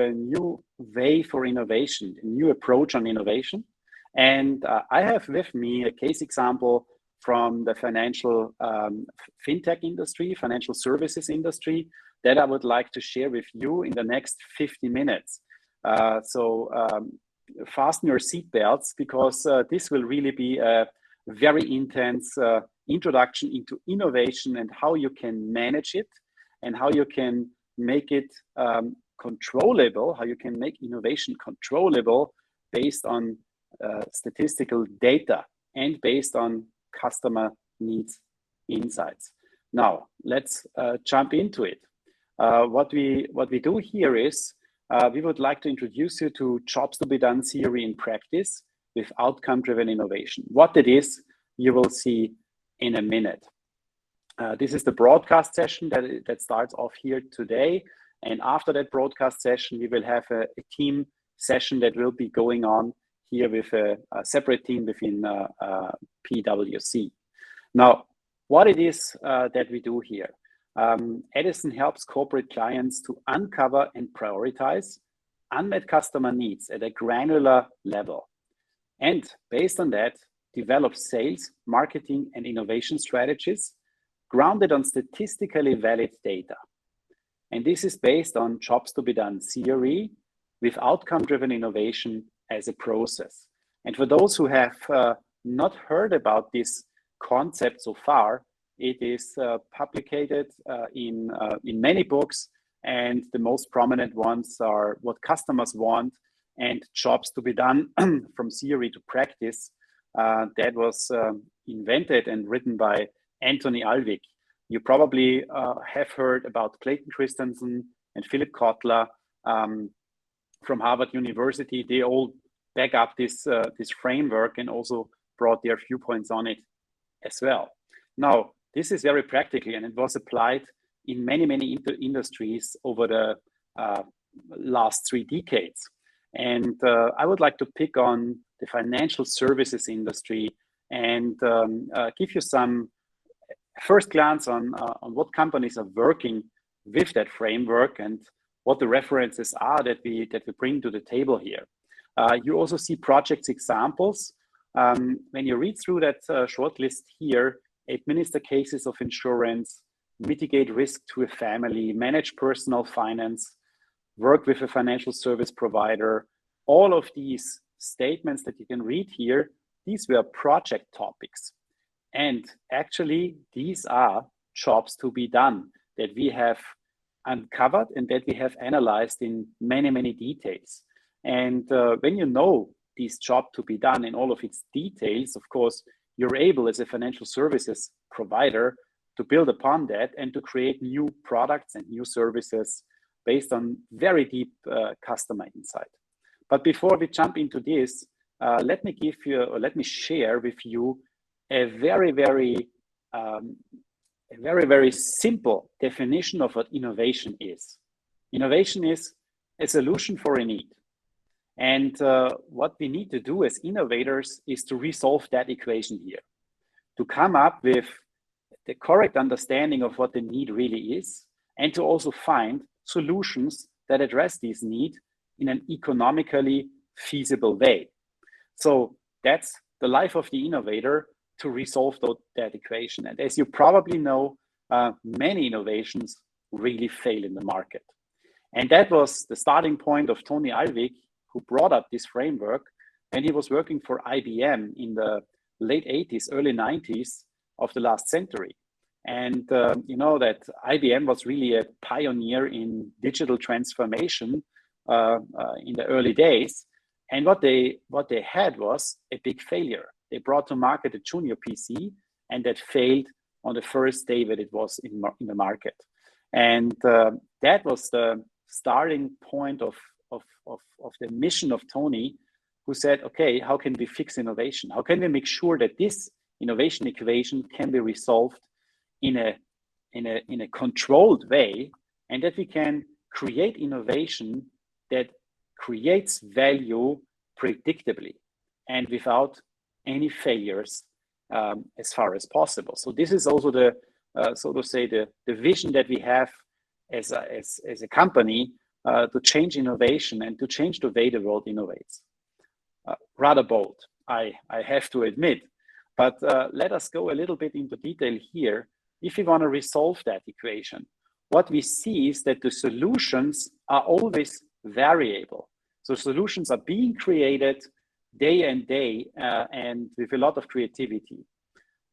a new way for innovation, a new approach on innovation. And I have with me a case example from the financial Fintech industry, financial services industry, that I would like to share with you in the next 50 minutes. So fasten your seatbelts, because this will really be a very intense introduction into innovation and how you can manage it and how you can make it controllable, how you can make innovation controllable based on statistical data and based on customer needs insights. Now, let's jump into it. What we do here is we would like to introduce you to jobs to be done theory in practice with outcome-driven innovation. What it is, you will see in a minute. This is the broadcast session that starts off here today. And after that broadcast session, we will have a team session that will be going on here with a separate team within PwC. Now, what it is that we do here. Edizon helps corporate clients to uncover and prioritize unmet customer needs at a granular level. And based on that, develop sales, marketing, and innovation strategies grounded on statistically valid data. And this is based on jobs to be done theory with outcome-driven innovation as a process. And for those who have not heard about this concept so far, it is published in many books, and the most prominent ones are What Customers Want and Jobs to be Done from Theory to Practice. That was invented and written by Anthony Alvik. You probably have heard about Clayton Christensen and Philip Kotler from Harvard University. They all back up this framework and also brought their viewpoints on it as well. Now, this is very practical, and it was applied in many industries over the last 3 decades. And I would like to pick on the financial services industry and give you some first glance on what companies are working with that framework and what the references are that we bring to the table here. You also see project examples. When you read through that short list here, administer cases of insurance, mitigate risk to a family, manage personal finance, work with a financial service provider. All of these statements that you can read here, these were project topics. And actually, these are jobs to be done that we have uncovered and that we have analyzed in many details. And when you know these jobs to be done in all of its details, of course, you're able as a financial services provider to build upon that and to create new products and new services based on very deep customer insight. But before we jump into this, let me share with you a very simple definition of what innovation is. Innovation is a solution for a need. And what we need to do as innovators is to resolve that equation here, to come up with the correct understanding of what the need really is, and to also find solutions that address this need in an economically feasible way. So that's the life of the innovator, to resolve that equation. And as you probably know, many innovations really fail in the market. And that was the starting point of Tony Alvik, who brought up this framework, and he was working for IBM in the late 80s, early 90s of the last century. And you know that IBM was really a pioneer in digital transformation in the early days. And what they had was a big failure. They brought to market a junior PC, and that failed on the first day that it was in the market. And that was the starting point of the mission of Tony, who said, okay, how can we fix innovation? How can we make sure that this innovation equation can be resolved in a controlled way, and that we can create innovation that creates value predictably and without any failures as far as possible. So this is also the so to say the vision that we have as a company to change innovation and to change the way the world innovates. Rather bold, I have to admit, but let us go a little bit into detail here. If we want to resolve that equation, what we see is that the solutions are always variable. So solutions are being created day and day and with a lot of creativity.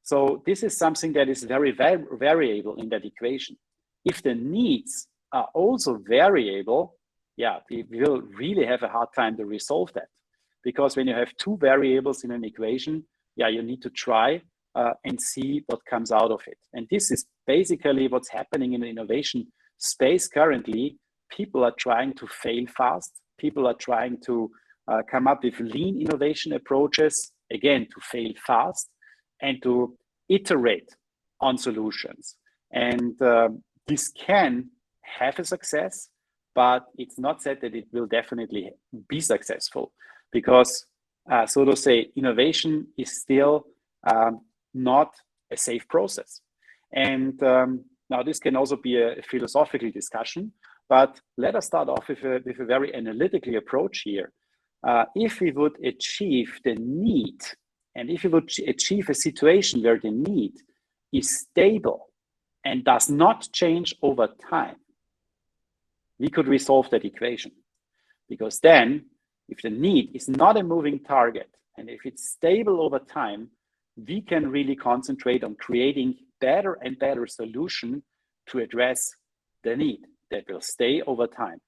So this is something that is very variable in that equation. If the needs are also variable, yeah, we will really have a hard time to resolve that. Because when you have two variables in an equation, yeah, you need to try and see what comes out of it. And this is basically what's happening in the innovation space currently. People are trying to fail fast. People are trying to come up with lean innovation approaches, again, to fail fast and to iterate on solutions. And this can have a success, but it's not said that it will definitely be successful because, so to say, innovation is still not a safe process. And now this can also be a philosophical discussion, but let us start off with a very analytical approach here. If we would achieve the need, and if we would achieve a situation where the need is stable and does not change over time, we could resolve that equation. Because then, if the need is not a moving target, and if it's stable over time, we can really concentrate on creating better and better solution to address the need that will stay over time.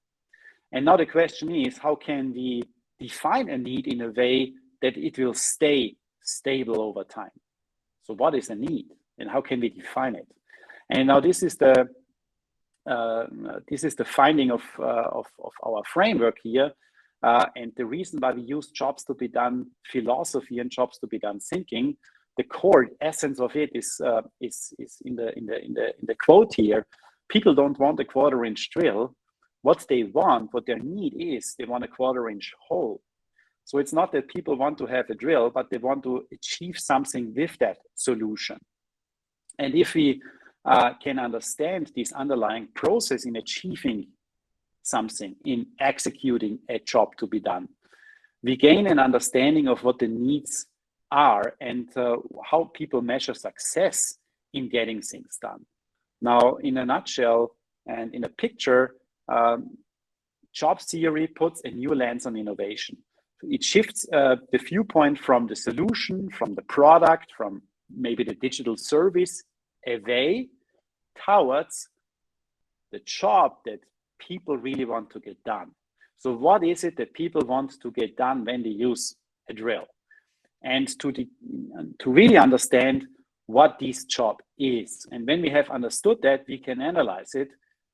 And now the question is, how can we define a need in a way that it will stay stable over time? So what is a need and how can we define it? And now this is the finding of our framework here. And the reason why we use jobs to be done philosophy and jobs to be done thinking, the core essence of it is in the quote here. People don't want a quarter-inch drill. What they want, what their need is, they want a quarter-inch hole. So it's not that people want to have a drill, but they want to achieve something with that solution. And if we can understand this underlying process in achieving something, in executing a job to be done, we gain an understanding of what the needs are and how people measure success in getting things done. Now, in a nutshell and in a picture, job theory puts a new lens on innovation. It shifts the viewpoint from the solution, from the product, from maybe the digital service away towards the job that people really want to get done. So what is it that people want to get done when they use a drill? And to really understand what this job is. And when we have understood that, we can analyze it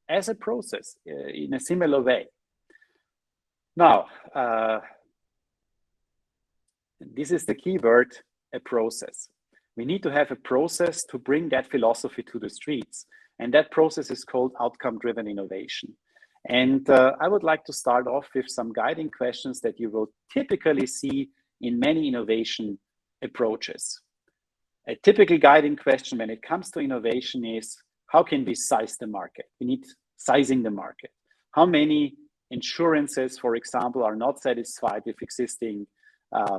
as a process in a similar way. Now, this is the key word, a process. We need to have a process to bring that philosophy to the streets. And that process is called outcome-driven innovation. And I would like to start off with some guiding questions that you will typically see in many innovation approaches. A typical guiding question when it comes to innovation is, how can we size the market? We need sizing the market. How many insurances, for example, are not satisfied with existing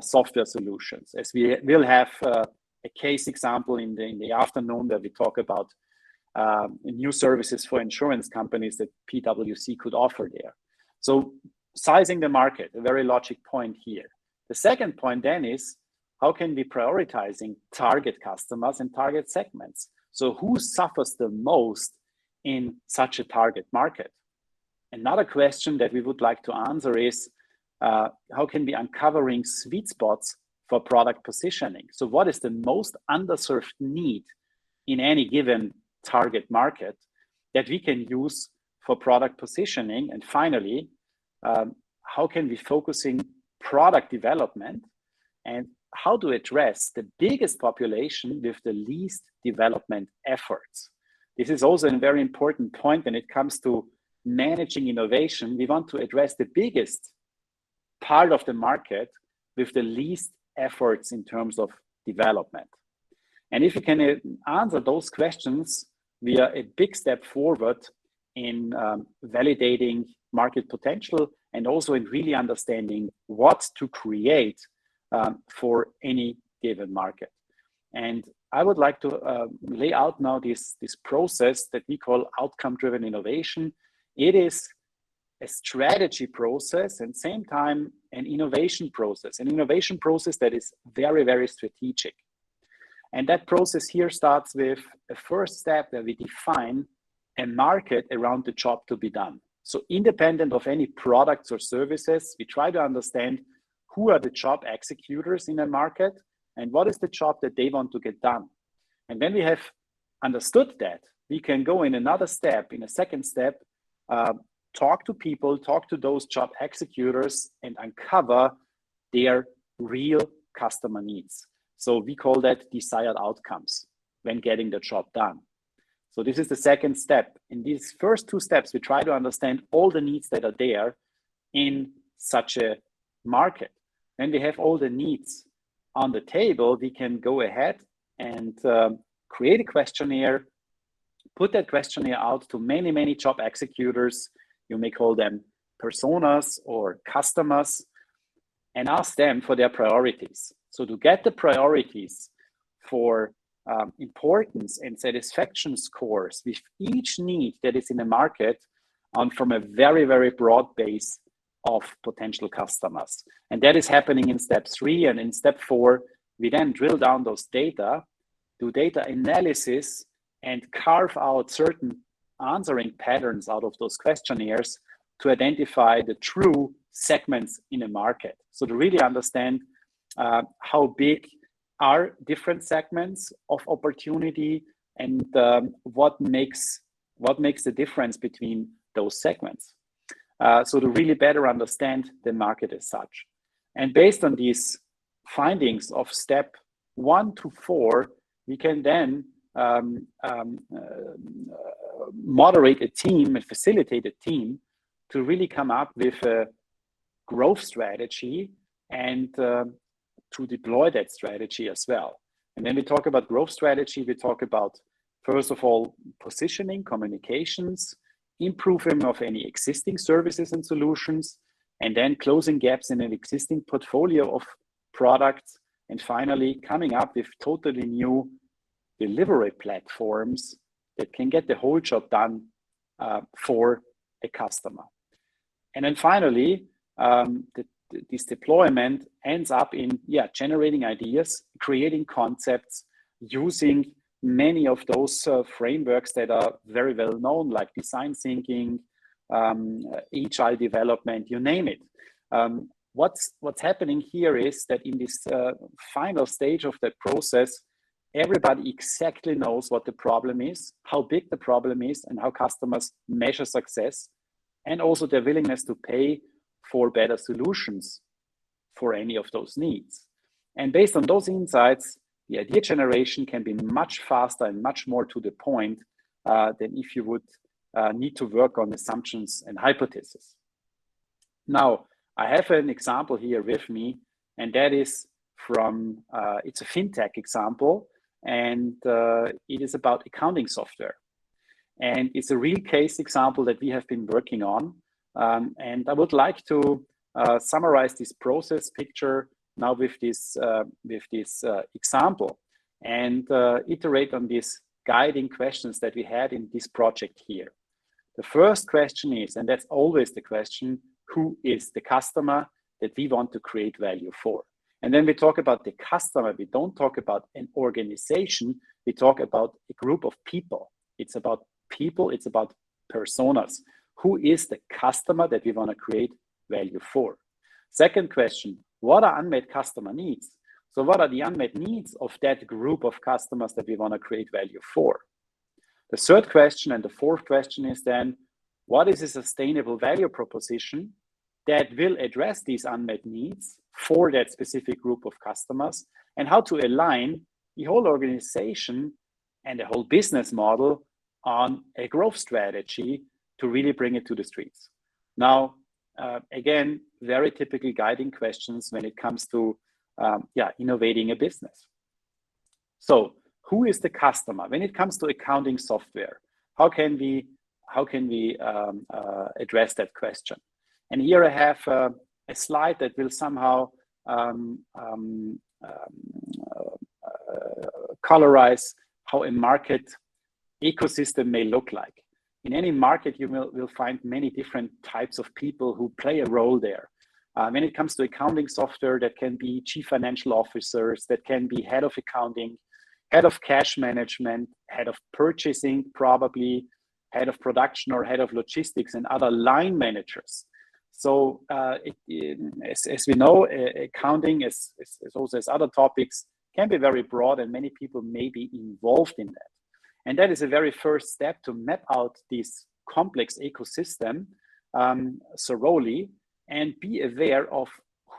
software solutions? As we will have a case example in the afternoon where we talk about new services for insurance companies that PwC could offer there. So sizing the market, a very logic point here. The second point then is, how can we prioritizing target customers and target segments? So who suffers the most in such a target market? Another question that we would like to answer is, how can we uncovering sweet spots for product positioning? So what is the most underserved need in any given target market that we can use for product positioning? And finally, how can we focusing product development and how to address the biggest population with the least development efforts? This is also a very important point when it comes to managing innovation. We want to address the biggest part of the market with the least efforts in terms of development. And if you can answer those questions, we are a big step forward in validating market potential and also in really understanding what to create for any given market. And I would like to lay out now this process that we call outcome-driven innovation. It is a strategy process and same time an innovation process that is very, very strategic. And that process here starts with a first step that we define a market around the job to be done. So independent of any products or services, we try to understand who are the job executors in a market and what is the job that they want to get done. And when we have understood that, we can go in another step, in a second step, talk to people, talk to those job executors and uncover their real customer needs. So we call that desired outcomes when getting the job done. So this is the second step. In these first two steps, we try to understand all the needs that are there in such a market. When we have all the needs on the table, we can go ahead and create a questionnaire, put that questionnaire out to many, many job executors. You may call them personas or customers, and ask them for their priorities. So to get the priorities for importance and satisfaction scores with each need that is in the market from a very, very broad base of potential customers. And that is happening in step 3. And in step 4, we then drill down those data, do data analysis, and carve out certain answering patterns out of those questionnaires to identify the true segments in a market. So to really understand how big are different segments of opportunity and what makes the difference between those segments. So to really better understand the market as such. And based on these findings of step 1 to 4, we can then moderate a team and facilitate a team to really come up with a growth strategy and to deploy that strategy as well. And when we talk about growth strategy, we talk about, first of all, positioning, communications, improvement of any existing services and solutions, and then closing gaps in an existing portfolio of products, and finally coming up with totally new delivery platforms that can get the whole job done for a customer. And then finally, this deployment ends up in generating ideas, creating concepts, using many of those frameworks that are very well known, like design thinking, agile development, you name it. What's happening here is that in this final stage of that process, everybody exactly knows what the problem is, how big the problem is, and how customers measure success, and also their willingness to pay for better solutions for any of those needs. And based on those insights, the idea generation can be much faster and much more to the point than if you would need to work on assumptions and hypotheses. Now, I have an example here with me, and that is from, it's a Fintech example, and it is about accounting software. And it's a real case example that we have been working on. And I would like to summarize this process picture now with this example and iterate on these guiding questions that we had in this project here. The first question is, and that's always the question, who is the customer that we want to create value for? And then we talk about the customer. We don't talk about an organization. We talk about a group of people. It's about people. It's about personas. Who is the customer that we want to create value for? Second question, what are unmet customer needs? So what are the unmet needs of that group of customers that we want to create value for? The third question and the fourth question is then, what is a sustainable value proposition that will address these unmet needs for that specific group of customers, and how to align the whole organization and the whole business model on a growth strategy to really bring it to the streets. Now, again, very typical guiding questions when it comes to innovating a business. So who is the customer? When it comes to accounting software, how can we how can we address that question? And here I have a slide that will somehow colorize how a market ecosystem may look like. In any market, you will find many different types of people who play a role there. When it comes to accounting software, that can be chief financial officers, that can be head of accounting, head of cash management, head of purchasing, probably head of production or head of logistics, and other line managers. So as we know, accounting, as also as other topics, can be very broad, and many people may be involved in that. And that is a very first step to map out this complex ecosystem thoroughly and be aware of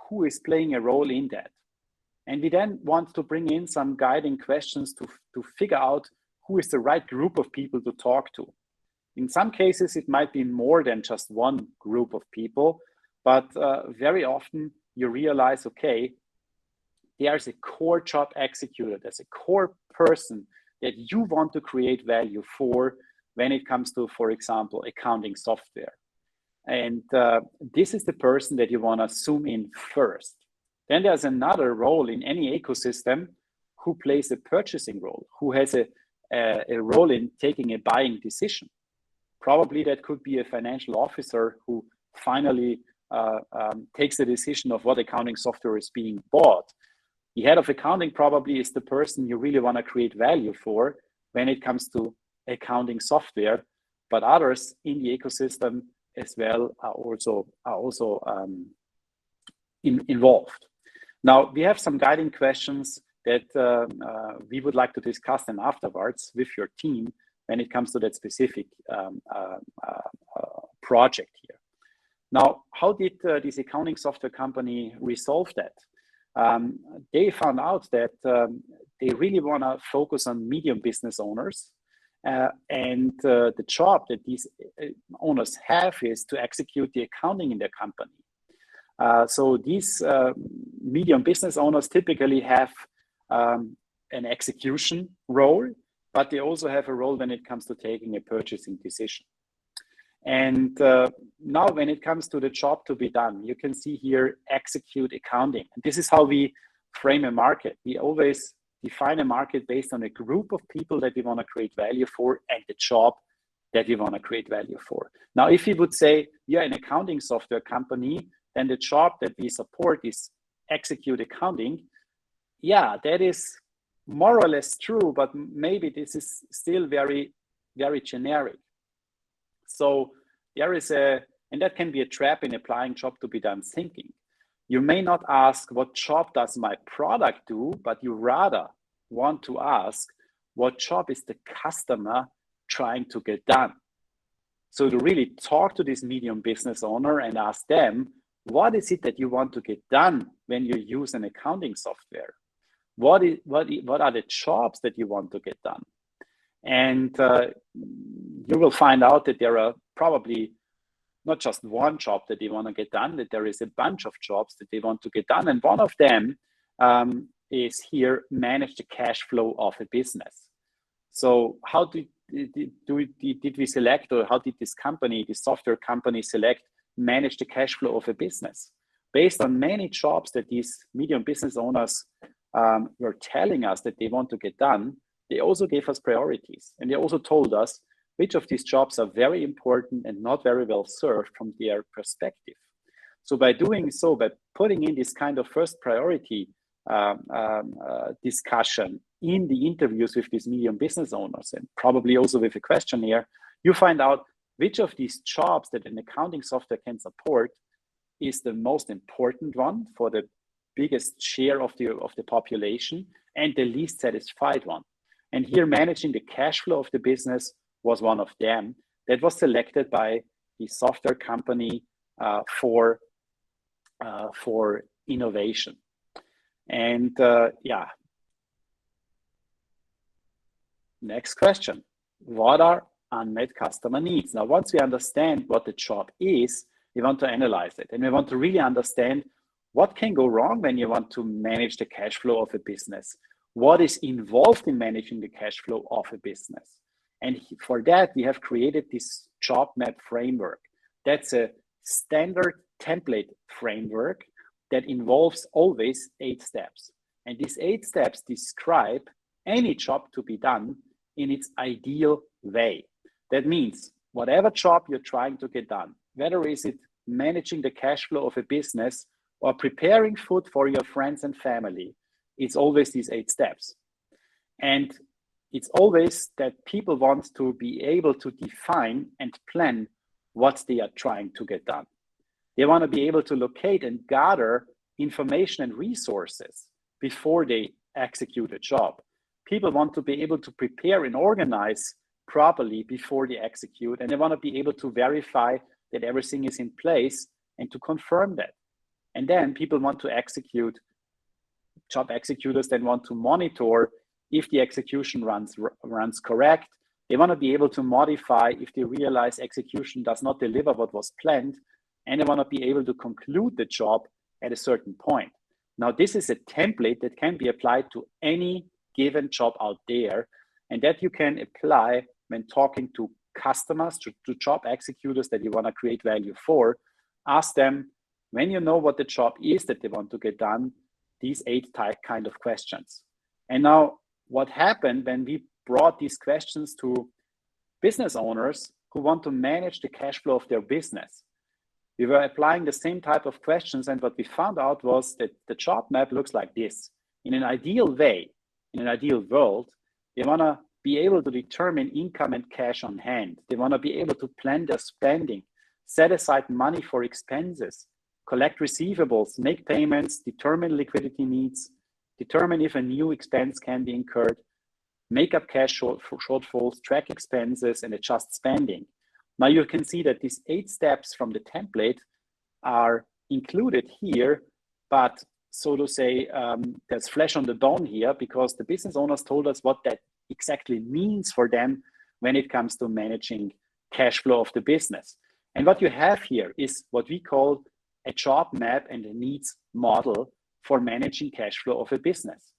who is playing a role in that. And we then want to bring in some guiding questions to figure out who is the right group of people to talk to. In some cases, it might be more than just one group of people, but very often you realize, okay, there's a core job executor, there's a core person that you want to create value for when it comes to, for example, accounting software. And this is the person that you want to zoom in first. Then there's another role in any ecosystem who plays a purchasing role, who has a role in taking a buying decision. Probably that could be a financial officer who finally takes the decision of what accounting software is being bought. The head of accounting probably is the person you really want to create value for when it comes to accounting software, but others in the ecosystem as well are also involved. Now, we have some guiding questions that we would like to discuss then afterwards with your team when it comes to that specific project here. Now, how did this accounting software company resolve that? They found out that they really want to focus on medium business owners, and the job that these owners have is to execute the accounting in their company. So these medium business owners typically have an execution role, but they also have a role when it comes to taking a purchasing decision. And now when it comes to the job to be done, you can see here, execute accounting. And this is how we frame a market. We always define a market based on a group of people that we want to create value for and the job that we want to create value for. Now, if we would say we are an accounting software company, then the job that we support is execute accounting. Yeah, that is more or less true, but maybe this is still very, very generic. So there is and that can be a trap in applying job to be done thinking. You may not ask, what job does my product do, but you rather want to ask, what job is the customer trying to get done? So to really talk to this medium business owner and ask them, what is it that you want to get done when you use an accounting software? What are the jobs that you want to get done? And you will find out that there are probably not just one job that they want to get done, that there is a bunch of jobs that they want to get done. And one of them is here, manage the cash flow of a business. So how did we select, or how did this company, this software company, select manage the cash flow of a business? Based on many jobs that these medium business owners were telling us that they want to get done, they also gave us priorities. And they also told us which of these jobs are very important and not very well served from their perspective. So by doing so, by putting in this kind of first priority discussion in the interviews with these medium business owners, and probably also with a questionnaire, you find out which of these jobs that an accounting software can support is the most important one for the biggest share of the population and the least satisfied one. And here, managing the cash flow of the business was one of them that was selected by the software company for innovation. And yeah, next question. What are unmet customer needs? Now, once we understand what the job is, we want to analyze it. And we want to really understand what can go wrong when you want to manage the cash flow of a business. What is involved in managing the cash flow of a business? And for that, we have created this job map framework. That's a standard template framework that involves always 8 steps. And these 8 steps describe any job to be done in its ideal way. That means whatever job you're trying to get done, whether is it managing the cash flow of a business or preparing food for your friends and family, it's always these 8 steps. And it's always that people want to be able to define and plan what they are trying to get done. They want to be able to locate and gather information and resources before they execute a job. People want to be able to prepare and organize properly before they execute, and they want to be able to verify that everything is in place and to confirm that. And then people want to execute. Job executors then want to monitor if the execution runs correct. They want to be able to modify if they realize execution does not deliver what was planned, and they want to be able to conclude the job at a certain point. Now, this is a template that can be applied to any given job out there, and that you can apply when talking to customers, to job executors that you want to create value for. Ask them, when you know what the job is that they want to get done, these 8 kind of questions. And now, what happened when we brought these questions to business owners who want to manage the cash flow of their business? We were applying the same type of questions, and what we found out was that the job map looks like this. In an ideal way, in an ideal world, they want to be able to determine income and cash on hand. They want to be able to plan their spending, set aside money for expenses, collect receivables, make payments, determine liquidity needs, determine if a new expense can be incurred, make up cash shortfalls, track expenses, and adjust spending. Now you can see that these 8 steps from the template are included here, but so to say, there's flesh on the bone here, because the business owners told us what that exactly means for them when it comes to managing cash flow of the business. And what you have here is what we call a job map and a needs model for managing cash flow of a business.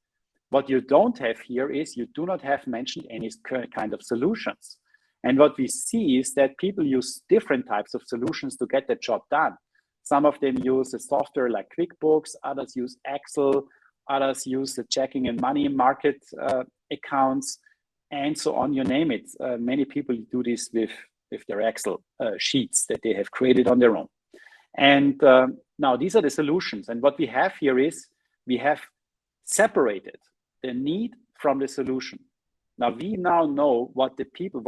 What you don't have here is you do not have mentioned any kind of solutions. And what we see is that people use different types of solutions to get the job done. Some of them use a software like QuickBooks, others use Excel, others use the checking and money market accounts, and so on, you name it. Many people do this with their Excel sheets that they have created on their own. And now these are the solutions. And what we have here is we have separated the need from the solution. Now we know what people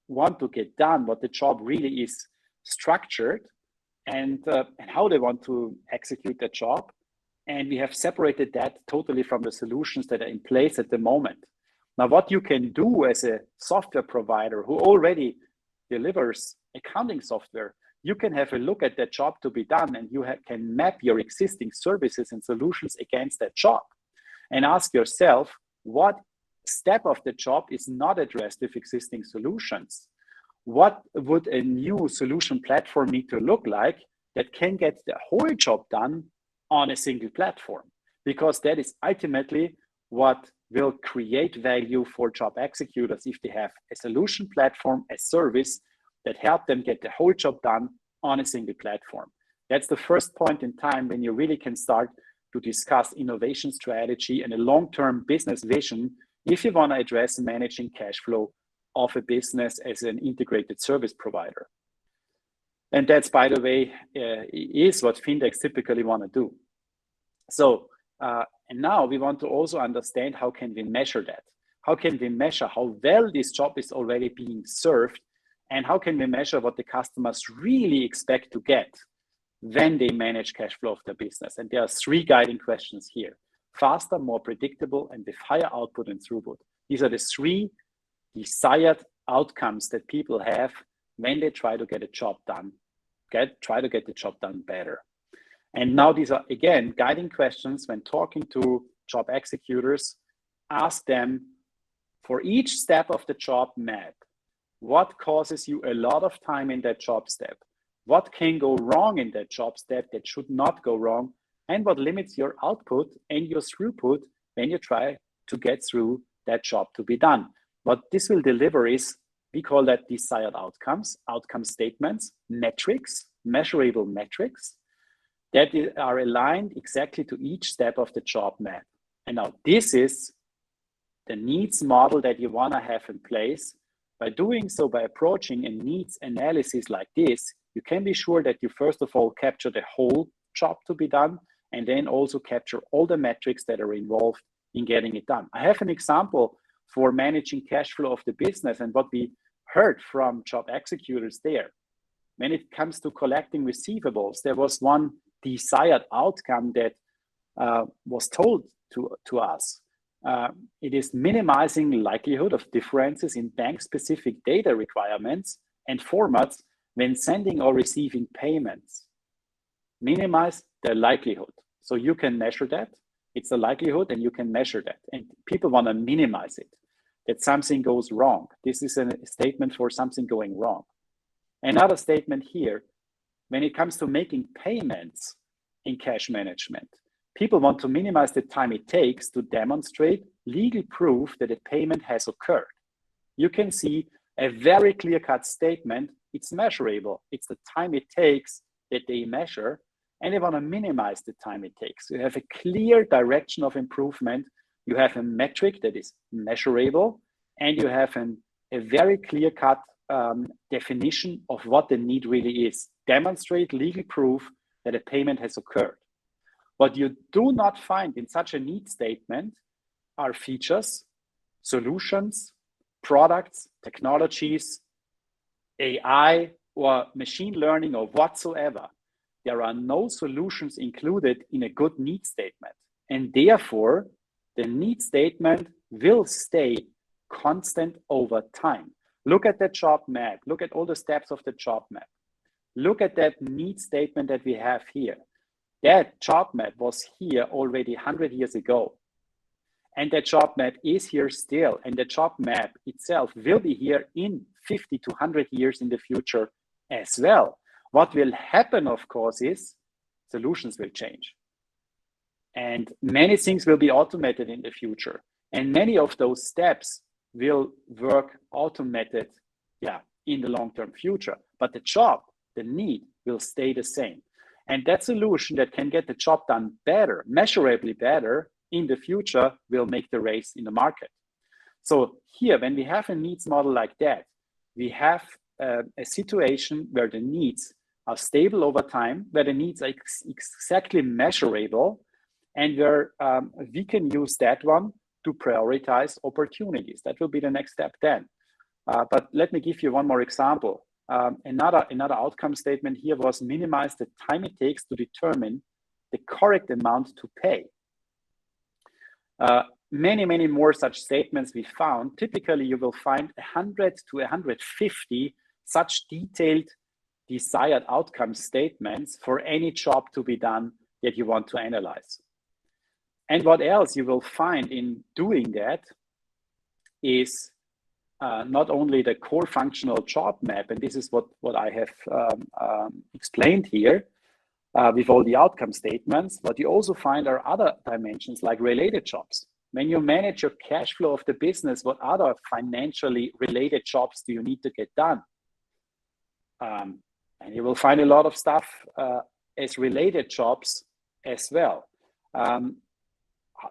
want to get done, what the job really is structured, and how they want to execute the job. And we have separated that totally from the solutions that are in place at the moment. Now, what you can do as a software provider who already delivers accounting software, you can have a look at that job to be done, and you can map your existing services and solutions against that job and ask yourself, what step of the job is not addressed with existing solutions? What would a new solution platform need to look like that can get the whole job done on a single platform? Because that is ultimately what will create value for job executors if they have a solution platform, a service that help them get the whole job done on a single platform. That's the first point in time when you really can start to discuss innovation strategy and a long-term business vision if you want to address managing cash flow of a business as an integrated service provider. And that's, by the way, is what fintechs typically want to do. So, and now we want to also understand how can we measure that? How can we measure how well this job is already being served? And how can we measure what the customers really expect to get when they manage cash flow of their business? And there are 3 guiding questions here: faster, more predictable, and with higher output and throughput. These are the 3 desired outcomes that people have when they try to get a job done, try to get the job done better. And now these are, again, guiding questions when talking to job executors. Ask them, for each step of the job map, what causes you a lot of time in that job step? What can go wrong in that job step that should not go wrong? And what limits your output and your throughput when you try to get through that job to be done? What this will deliver is, we call that desired outcomes, outcome statements, metrics, measurable metrics that are aligned exactly to each step of the job map. And now this is the needs model that you want to have in place. By doing so, by approaching a needs analysis like this, you can be sure that you first of all capture the whole job to be done, and then also capture all the metrics that are involved in getting it done. I have an example for managing cash flow of the business and what we heard from job executors there. When it comes to collecting receivables, there was one desired outcome that was told to us. It is minimizing likelihood of differences in bank-specific data requirements and formats when sending or receiving payments. Minimize the likelihood. So you can measure that. It's a likelihood and you can measure that. And people want to minimize it, that something goes wrong. This is a statement for something going wrong. Another statement here, when it comes to making payments in cash management, people want to minimize the time it takes to demonstrate legal proof that a payment has occurred. You can see a very clear-cut statement. It's measurable. It's the time it takes that they measure, and they want to minimize the time it takes. You have a clear direction of improvement. You have a metric that is measurable, and you have a very clear-cut definition of what the need really is. Demonstrate legal proof that a payment has occurred. What you do not find in such a need statement are features, solutions, products, technologies, AI, or machine learning, or whatsoever. There are no solutions included in a good need statement. And therefore, the need statement will stay constant over time. Look at the job map. Look at all the steps of the job map. Look at that need statement that we have here. That job map was here already 100 years ago. And that job map is here still. And the job map itself will be here in 50 to 100 years in the future as well. What will happen, of course, is solutions will change. And many things will be automated in the future. And many of those steps will work automated, in the long-term future. But the job, the need, will stay the same. And that solution that can get the job done better, measurably better in the future, will make the race in the market. So here, when we have a needs model like that, we have a situation where the needs are stable over time, where the needs are exactly measurable, and where we can use that one to prioritize opportunities. That will be the next step then. But let me give you one more example. Another outcome statement here was minimize the time it takes to determine the correct amount to pay. Many more such statements we found. Typically, you will find 100 to 150 such detailed desired outcome statements for any job to be done that you want to analyze. And what else you will find in doing that is not only the core functional job map, and this is what I have explained here with all the outcome statements, but you also find are other dimensions like related jobs. When you manage your cash flow of the business, what other financially related jobs do you need to get done? And you will find a lot of stuff as related jobs as well.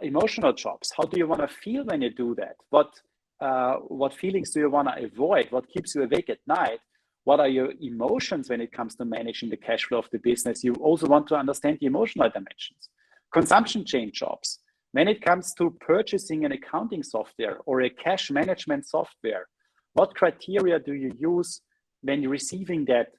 Emotional jobs. How do you want to feel when you do that? What feelings do you want to avoid? What keeps you awake at night? What are your emotions when it comes to managing the cash flow of the business? You also want to understand the emotional dimensions. Consumption chain jobs. When it comes to purchasing an accounting software or a cash management software, what criteria do you use when you're receiving that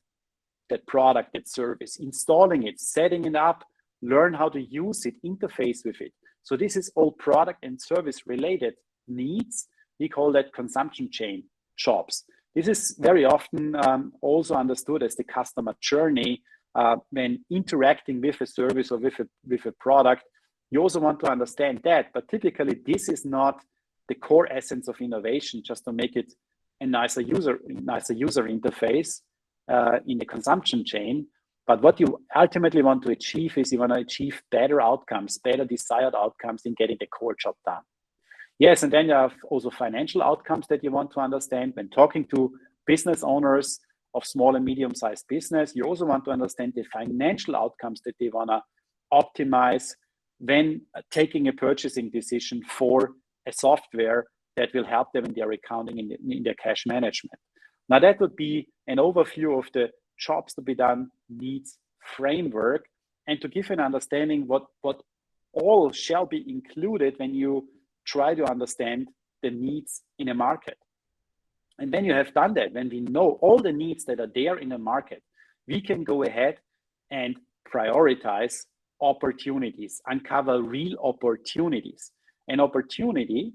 product, that service, installing it, setting it up, learn how to use it, interface with it? So this is all product and service related needs. We call that consumption chain jobs. This is very often also understood as the customer journey when interacting with a service or with a product. You also want to understand that, but typically this is not the core essence of innovation, just to make it a nicer user interface in the consumption chain. But what you ultimately want to achieve is you want to achieve better outcomes, better desired outcomes in getting the core job done. Yes, and then you have also financial outcomes that you want to understand. When talking to business owners of small and medium-sized business, you also want to understand the financial outcomes that they want to optimize when taking a purchasing decision for a software that will help them in their accounting, in their cash management. Now, that would be an overview of the jobs to be done needs framework, and to give an understanding what all shall be included when you try to understand the needs in a market. And when you have done that, when we know all the needs that are there in a market, we can go ahead and prioritize opportunities, uncover real opportunities. An opportunity,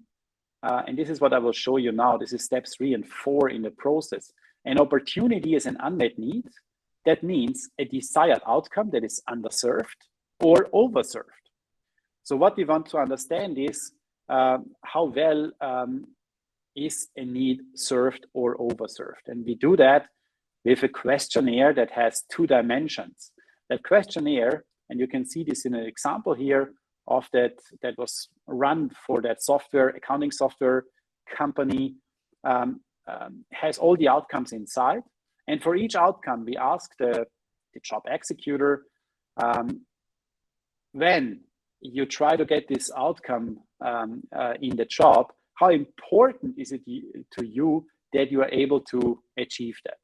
and this is what I will show you now, this is steps 3 and 4 in the process. An opportunity is an unmet need. That means a desired outcome that is underserved or overserved. So what we want to understand is how well is a need served or overserved. And we do that with a questionnaire that has 2 dimensions. That questionnaire, and you can see this in an example here of that was run for that software, accounting software company, has all the outcomes inside. And for each outcome, we ask the job executor, when you try to get this outcome in the job, how important is it to you that you are able to achieve that?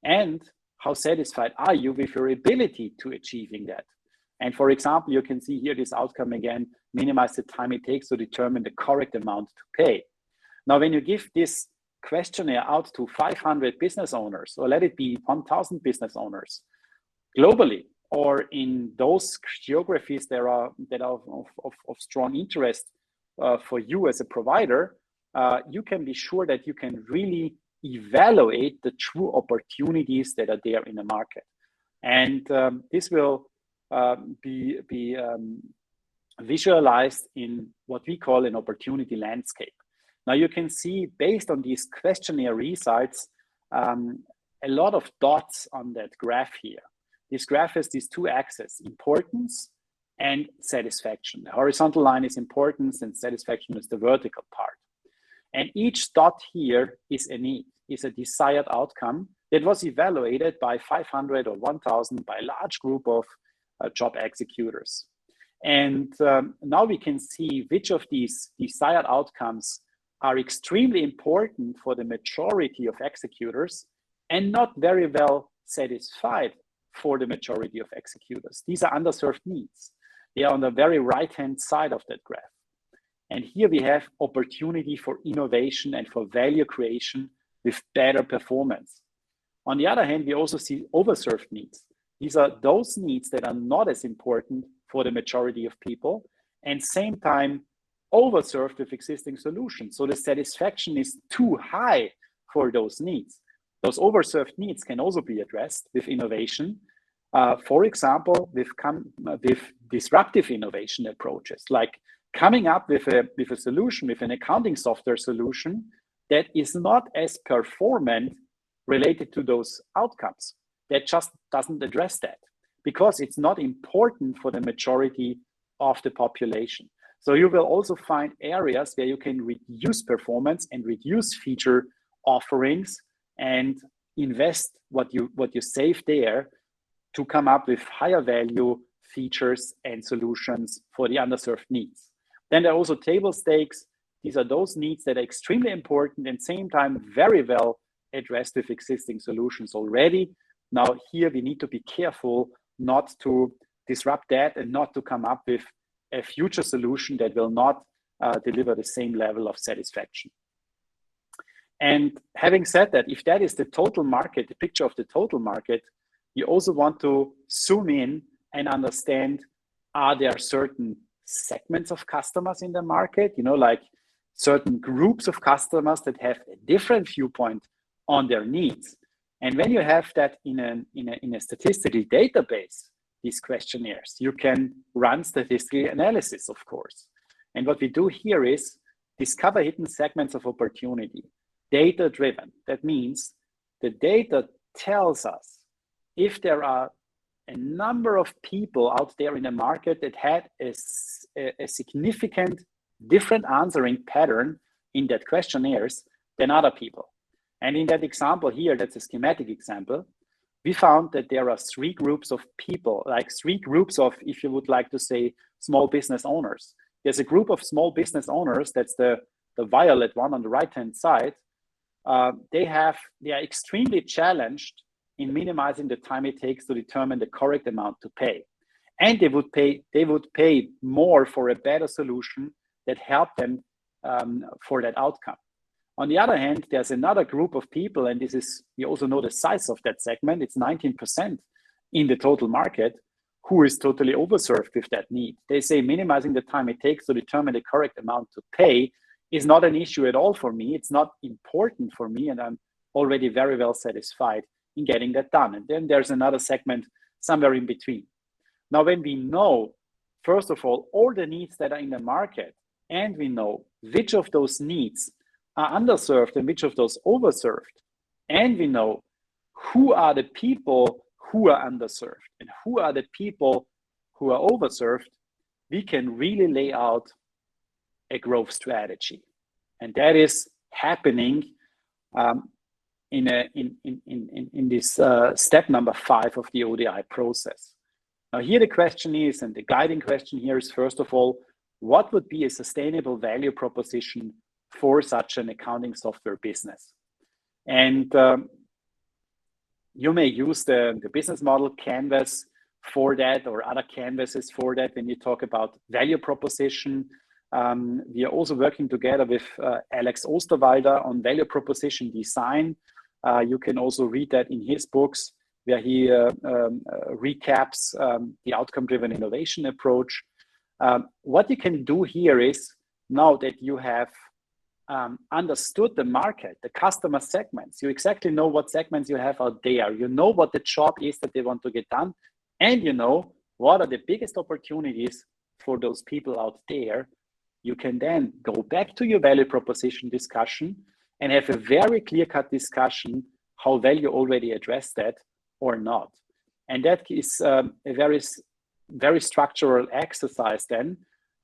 And how satisfied are you with your ability to achieving that? And for example, you can see here this outcome again, minimize the time it takes to determine the correct amount to pay. Now, when you give this questionnaire out to 500 business owners, or let it be 1,000 business owners globally, or in those geographies that are of strong interest for you as a provider, you can be sure that you can really evaluate the true opportunities that are there in the market. And this will be visualized in what we call an opportunity landscape. Now you can see, based on these questionnaire results, a lot of dots on that graph here. This graph has these 2 axes, importance and satisfaction. The horizontal line is importance and satisfaction is the vertical part. And each dot here is a need, is a desired outcome that was evaluated by 500 or 1,000 by a large group of job executors. And now we can see which of these desired outcomes are extremely important for the majority of executors and not very well satisfied for the majority of executors. These are underserved needs. They are on the very right-hand side of that graph. And here we have opportunity for innovation and for value creation with better performance. On the other hand, we also see overserved needs. These are those needs that are not as important for the majority of people, and same time overserved with existing solutions. So the satisfaction is too high for those needs. Those overserved needs can also be addressed with innovation. For example, with disruptive innovation approaches, like coming up with a solution, with an accounting software solution that is not as performant related to those outcomes, that just doesn't address that, because it's not important for the majority of the population. So you will also find areas where you can reduce performance and reduce feature offerings and invest what you save there to come up with higher value features and solutions for the underserved needs. Then there are also table stakes. These are those needs that are extremely important and same time very well addressed with existing solutions already. Now here we need to be careful not to disrupt that and not to come up with a future solution that will not deliver the same level of satisfaction. And having said that, if that is the total market, the picture of the total market, you also want to zoom in and understand, are there certain segments of customers in the market, like certain groups of customers that have a different viewpoint on their needs. And when you have that in a statistical database, these questionnaires, you can run statistical analysis, of course. And what we do here is discover hidden segments of opportunity, data-driven. That means the data tells us if there are a number of people out there in the market that had a significant different answering pattern in that questionnaires than other people. And in that example here, that's a schematic example, we found that there are three groups of people, like three groups of, if you would like to say, small business owners. There's a group of small business owners, that's the violet one on the right-hand side. They are extremely challenged in minimizing the time it takes to determine the correct amount to pay. And they would pay more for a better solution that helped them for that outcome. On the other hand, there's another group of people, and this is, you also know the size of that segment, it's 19% in the total market, who is totally overserved with that need. They say minimizing the time it takes to determine the correct amount to pay is not an issue at all for me. It's not important for me, and I'm already very well satisfied in getting that done. And then there's another segment somewhere in between. Now, when we know, first of all the needs that are in the market, and we know which of those needs are underserved and which of those overserved, and we know who are the people who are underserved and who are the people who are overserved, we can really lay out a growth strategy. And that is happening in this step number 5 of the ODI process. Now here the question is, and the guiding question here is, first of all, what would be a sustainable value proposition for such an accounting software business? And you may use the business model canvas for that, or other canvases for that when you talk about value proposition. We are also working together with Alex Osterwalder on value proposition design. You can also read that in his books, where he recaps the outcome-driven innovation approach. What you can do here is, now that you have understood the market, the customer segments, you exactly know what segments you have out there, you know what the job is that they want to get done, and you know what are the biggest opportunities for those people out there, you can then go back to your value proposition discussion and have a very clear-cut discussion how well you already addressed that or not. And that is a very structural exercise. Then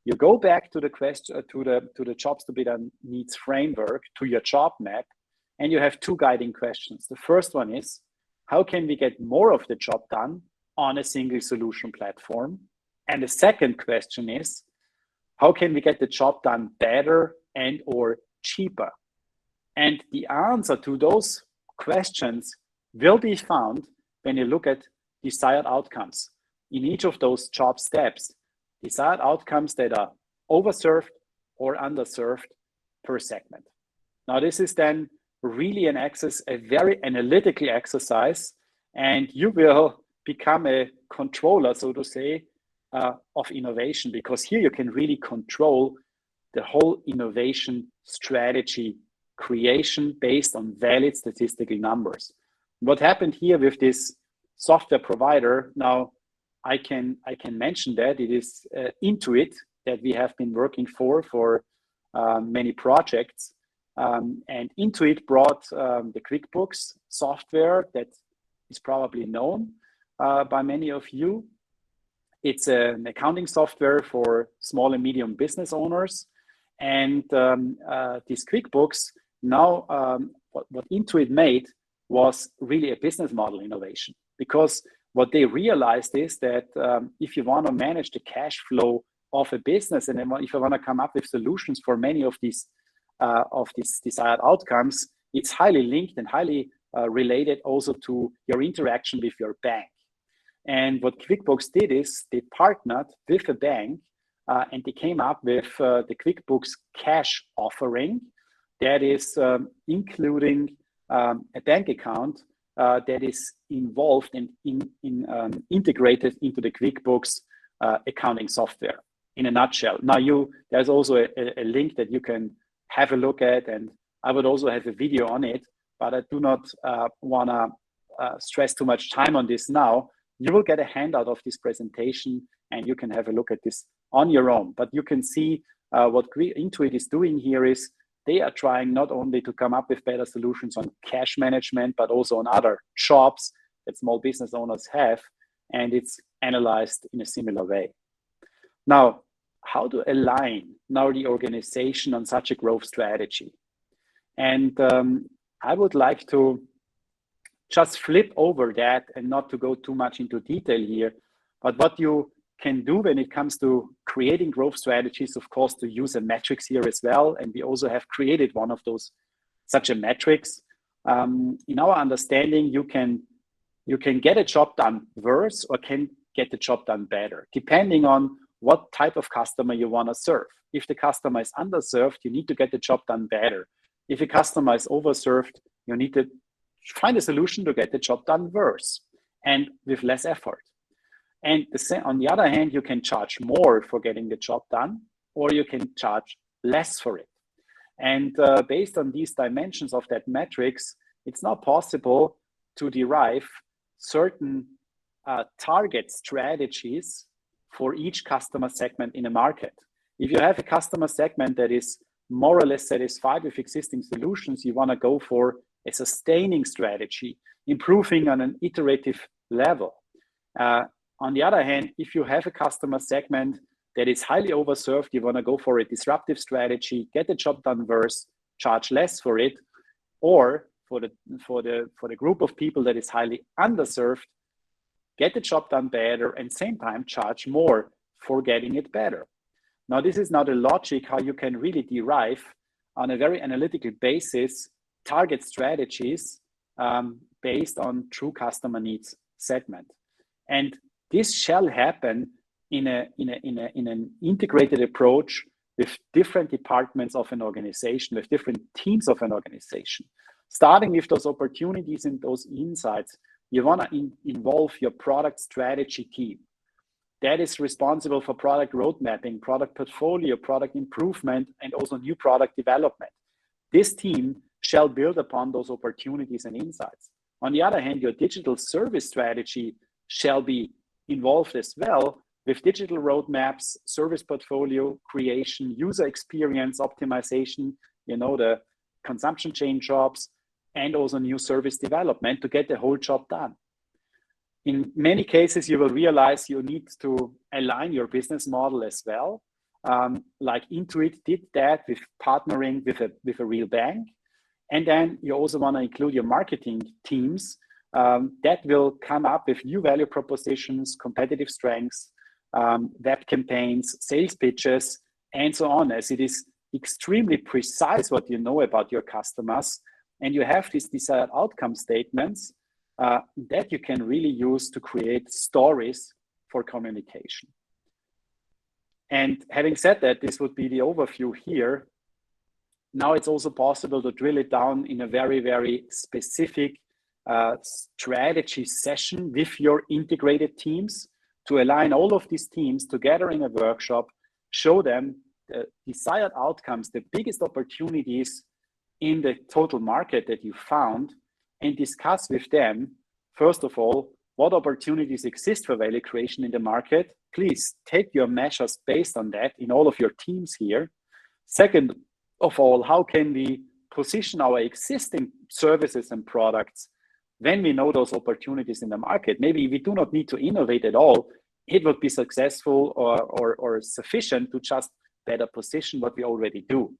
you go back to the question, to the jobs to be done needs framework, to your job map, and you have 2 guiding questions. The first one is, how can we get more of the job done on a single solution platform? And the second question is, how can we get the job done better and or cheaper? And the answer to those questions will be found when you look at desired outcomes. In each of those job steps, desired outcomes that are overserved or underserved per segment. Now, this is then really a very analytical exercise, and you will become a controller, so to say, of innovation, because here you can really control the whole innovation strategy creation based on valid statistical numbers. What happened here with this software provider, now I can mention that it is Intuit that we have been working for many projects, and Intuit brought the QuickBooks software that is probably known by many of you. It's an accounting software for small and medium business owners. And this QuickBooks, now what Intuit made was really a business model innovation, because what they realized is that if you want to manage the cash flow of a business, and if you want to come up with solutions for many of these desired outcomes, it's highly linked and highly related also to your interaction with your bank. And what QuickBooks did is they partnered with a bank and they came up with the QuickBooks Cash offering that is including a bank account that is involved and integrated into the QuickBooks accounting software in a nutshell. Now, there's also a link that you can have a look at, and I would also have a video on it, but I do not want to stress too much time on this now. You will get a handout of this presentation and you can have a look at this on your own. But you can see what Intuit is doing here is they are trying not only to come up with better solutions on cash management, but also on other jobs that small business owners have. And it's analyzed in a similar way. Now, how to align now the organization on such a growth strategy. And I would like to just flip over that and not to go too much into detail here, but what you can do when it comes to creating growth strategies, of course, to use a metrics here as well. And we also have created one of those, such a metrics. In our understanding, you can get a job done worse or can get the job done better, depending on what type of customer you want to serve. If the customer is underserved, you need to get the job done better. If a customer is overserved, you need to find a solution to get the job done worse and with less effort. And on the other hand, you can charge more for getting the job done, or you can charge less for it. And based on these dimensions of that matrix, it's not possible to derive certain target strategies for each customer segment in a market. If you have a customer segment that is more or less satisfied with existing solutions, you want to go for a sustaining strategy, improving on an iterative level. On the other hand, if you have a customer segment that is highly overserved, you want to go for a disruptive strategy, get the job done worse, charge less for it, or for the group of people that is highly underserved, get the job done better, and same time charge more for getting it better. Now, this is not a logic how you can really derive on a very analytical basis target strategies based on true customer needs segment. And this shall happen in an integrated approach with different departments of an organization, with different teams of an organization. Starting with those opportunities and those insights, you want to involve your product strategy team. That is responsible for product road mapping, product portfolio, product improvement, and also new product development. This team shall build upon those opportunities and insights. On the other hand, your digital service strategy shall be involved as well with digital roadmaps, service portfolio creation, user experience optimization, the consumption chain jobs, and also new service development to get the whole job done. In many cases, you will realize you need to align your business model as well. Like Intuit did that with partnering with a real bank. And then you also want to include your marketing teams that will come up with new value propositions, competitive strengths, web campaigns, sales pitches, and so on, as it is extremely precise what you know about your customers. And you have these desired outcome statements that you can really use to create stories for communication. And having said that, this would be the overview here. Now it's also possible to drill it down in a very, very specific strategy session with your integrated teams to align all of these teams together in a workshop, show them the desired outcomes, the biggest opportunities in the total market that you found, and discuss with them, first of all, what opportunities exist for value creation in the market. Please take your measures based on that in all of your teams here. Second of all, how can we position our existing services and products when we know those opportunities in the market? Maybe we do not need to innovate at all. It would be successful or sufficient to just better position what we already do.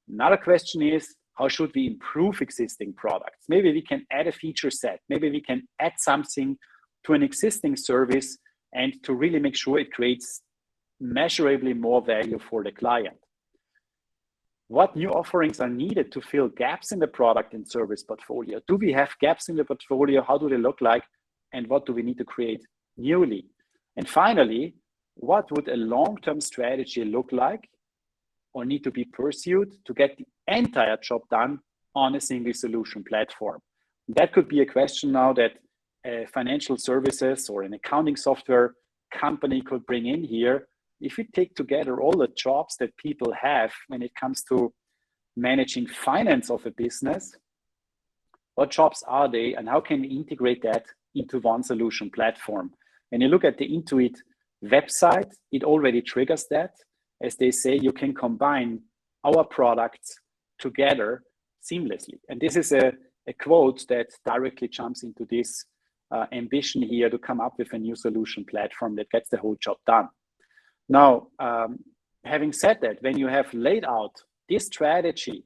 Another question is, how should we improve existing products? Maybe we can add a feature set. Maybe we can add something to an existing service and to really make sure it creates measurably more value for the client. What new offerings are needed to fill gaps in the product and service portfolio? Do we have gaps in the portfolio? How do they look like? And what do we need to create newly? And finally, what would a long-term strategy look like or need to be pursued to get the entire job done on a single solution platform? That could be a question now that a financial services or an accounting software company could bring in here. If we take together all the jobs that people have when it comes to managing finance of a business, what jobs are they and how can we integrate that into one solution platform? When you look at the Intuit website, it already triggers that. As they say, you can combine our products together seamlessly. And this is a quote that directly jumps into this ambition here to come up with a new solution platform that gets the whole job done. Now, having said that, when you have laid out this strategy,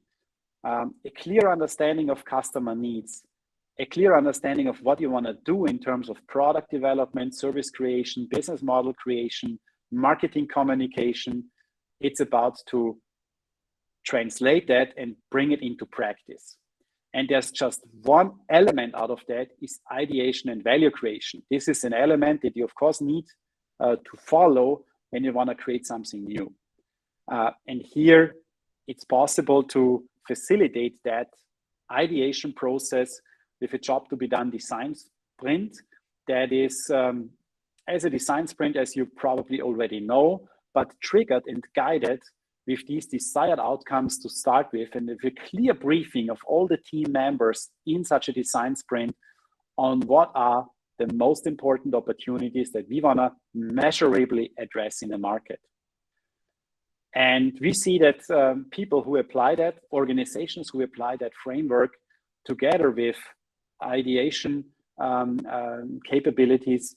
a clear understanding of customer needs, a clear understanding of what you want to do in terms of product development, service creation, business model creation, marketing communication, it's about to translate that and bring it into practice. And there's just one element out of that is ideation and value creation. This is an element that you, of course, need to follow when you want to create something new. And here, it's possible to facilitate that ideation process with a job to be done design sprint that is as a design sprint, as you probably already know, but triggered and guided with these desired outcomes to start with, and with a clear briefing of all the team members in such a design sprint on what are the most important opportunities that we want to measurably address in the market. And we see that people who apply that, organizations who apply that framework together with ideation capabilities,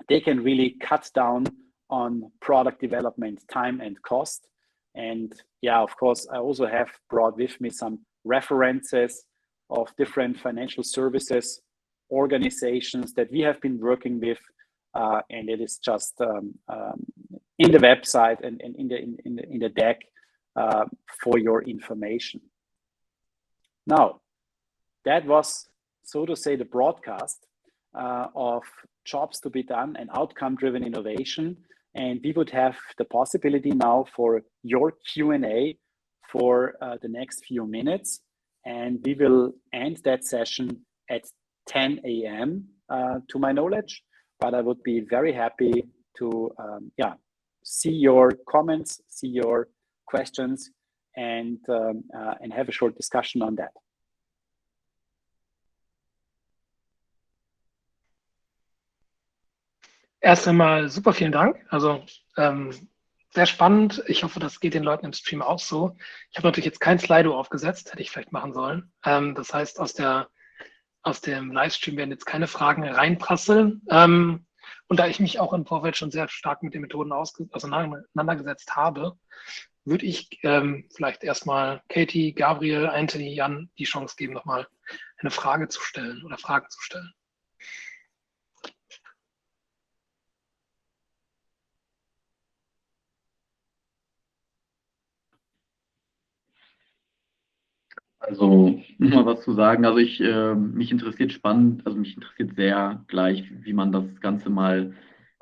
they can really cut down on product development time and cost. And yeah, of course, I also have brought with me some references of different financial services organizations that we have been working with, and it is just in the website and in the deck for your information. Now, that was, so to say, the broadcast of jobs to be done and outcome-driven innovation. And we would have the possibility now for your Q&A for the next few minutes. And we will end that session at 10 a.m. To my knowledge. But I would be very happy to see your comments, see your questions, and have a short discussion on that. Erst einmal super vielen Dank. Also sehr spannend. Ich hoffe, das geht den Leuten im Stream auch so. Ich habe natürlich jetzt kein Slido aufgesetzt, hätte ich vielleicht machen sollen. Das heißt, aus dem Livestream werden jetzt keine Fragen reinprasseln. Und da ich mich auch im Vorfeld schon sehr stark mit den Methoden auseinandergesetzt habe, würde ich vielleicht erstmal Katie, Gabriel, Anthony, Jan die Chance geben, nochmal eine Frage zu stellen oder Fragen zu stellen. Also, um mal was zu sagen, also mich interessiert mich interessiert sehr gleich, wie man das Ganze mal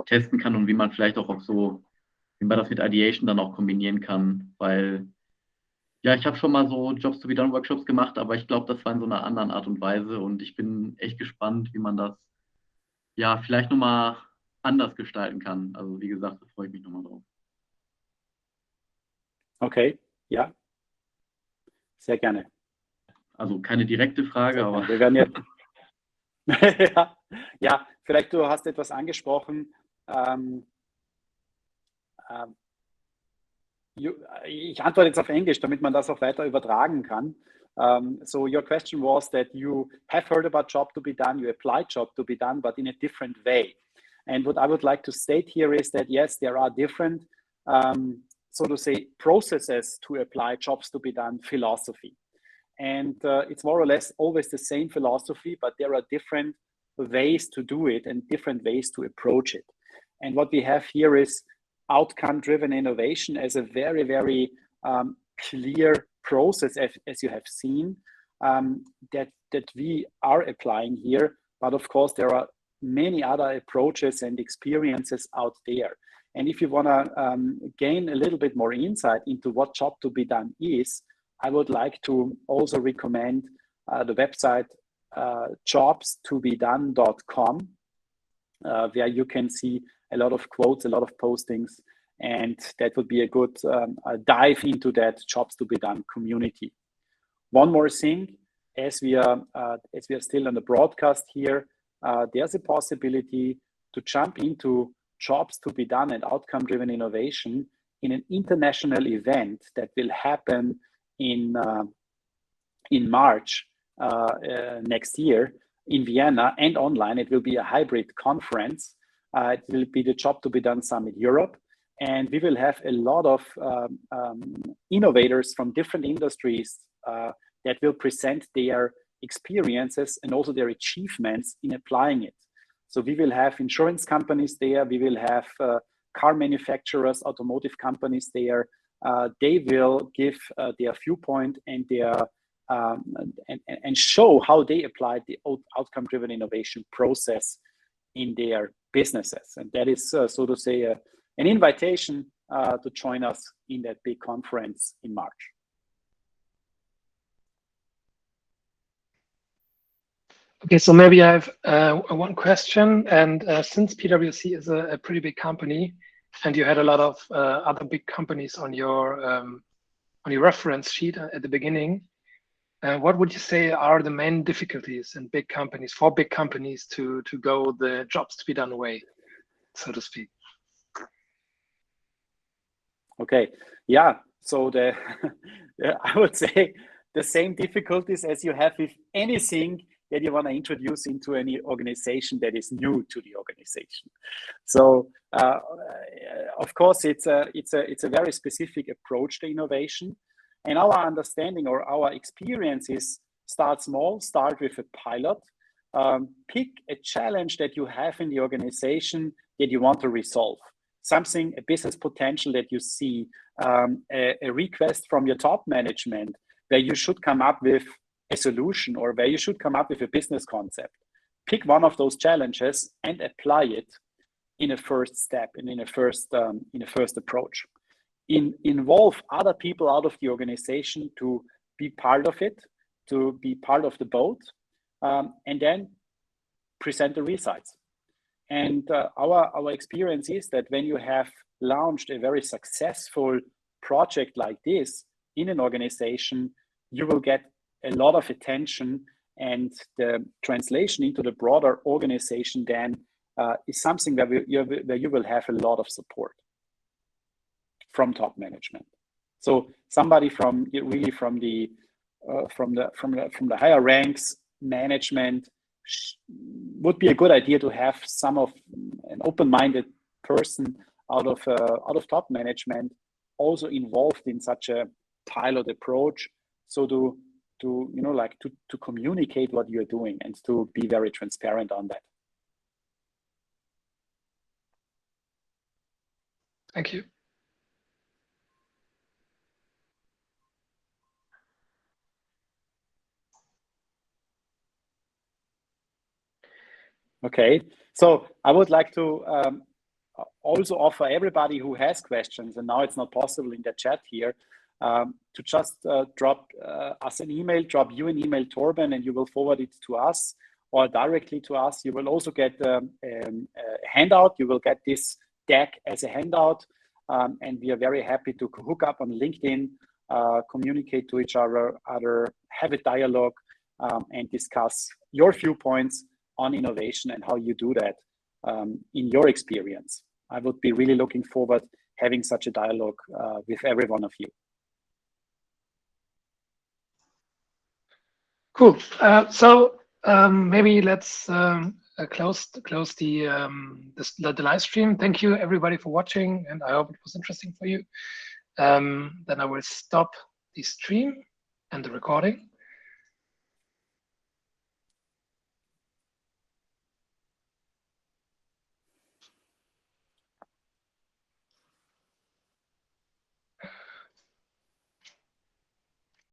testen kann und wie man vielleicht auch wie man das mit Ideation dann auch kombinieren kann, weil, ja, ich habe schon mal so Jobs to be done Workshops gemacht, aber ich glaube, das war in so einer anderen Art und Weise und ich bin echt gespannt, wie man das, ja, vielleicht nochmal anders gestalten kann. Also, wie gesagt, da freue ich mich nochmal drauf. Okay, ja, sehr gerne. Also keine direkte Frage, aber... Wir werden ja, vielleicht du hast etwas angesprochen. Ich antworte jetzt auf Englisch, damit man das auch weiter übertragen kann. So your question was that you have heard about job to be done, you applied job to be done, but in a different way. And what I would like to state here is that yes, there are different, so to say, processes to apply jobs to be done philosophy. And it's more or less always the same philosophy, but there are different ways to do it and different ways to approach it. And what we have here is outcome-driven innovation as a very, very clear process, as you have seen, that we are applying here. But of course, there are many other approaches and experiences out there. And if you want to gain a little bit more insight into what job to be done is, I would like to also recommend the website jobstobedone.com, where you can see a lot of quotes, a lot of postings, and that would be a good dive into that jobs to be done community. One more thing, as we are still on the broadcast here, there's a possibility to jump into jobs to be done and outcome-driven innovation in an international event that will happen in March next year in Vienna and online. It will be a hybrid conference. It will be the Job to be Done Summit Europe. And we will have a lot of innovators from different industries that will present their experiences and also their achievements in applying it. So we will have insurance companies there, we will have car manufacturers, automotive companies there. They will give their viewpoint and their and show how they applied the outcome-driven innovation process in their businesses. And that is, so to say, an invitation to join us in that big conference in March. Okay, so maybe I have one question. And since PwC is a pretty big company, and you had a lot of other big companies on your reference sheet at the beginning, what would you say are the main difficulties in big companies, for big companies to go the jobs to be done way, so to speak? Okay, yeah. So I would say the same difficulties as you have with anything that you want to introduce into any organization that is new to the organization. So of course, it's a very specific approach to innovation, and our understanding or our experience is start small, start with a pilot, pick a challenge that you have in the organization that you want to resolve. Something, a business potential that you see, a request from your top management where you should come up with a solution or where you should come up with a business concept. Pick one of those challenges and apply it in a first step and in a first approach. Involve other people out of the organization to be part of it, to be part of the boat, and then present the results. And our experience is that when you have launched a very successful project like this in an organization, you will get a lot of attention, and the translation into the broader organization then is something where you will have a lot of support from top management. So somebody from the higher ranks management would be a good idea to have an open-minded person out of top management also involved in such a pilot approach, so to communicate what you're doing and to be very transparent on that. Thank you. Okay, so I would like to also offer everybody who has questions, and now it's not possible in the chat here, to just drop us an email, drop you an email, Torben, and you will forward it to us or directly to us. You will also get a handout. You will get this deck as a handout, and we are very happy to hook up on LinkedIn, communicate to each other, have a dialogue, and discuss your viewpoints on innovation and how you do that in your experience. I would be really looking forward having such a dialogue with every one of you. Cool. So maybe let's close the live stream. Thank you everybody for watching, and I hope it was interesting for you. Then I will stop the stream and the recording.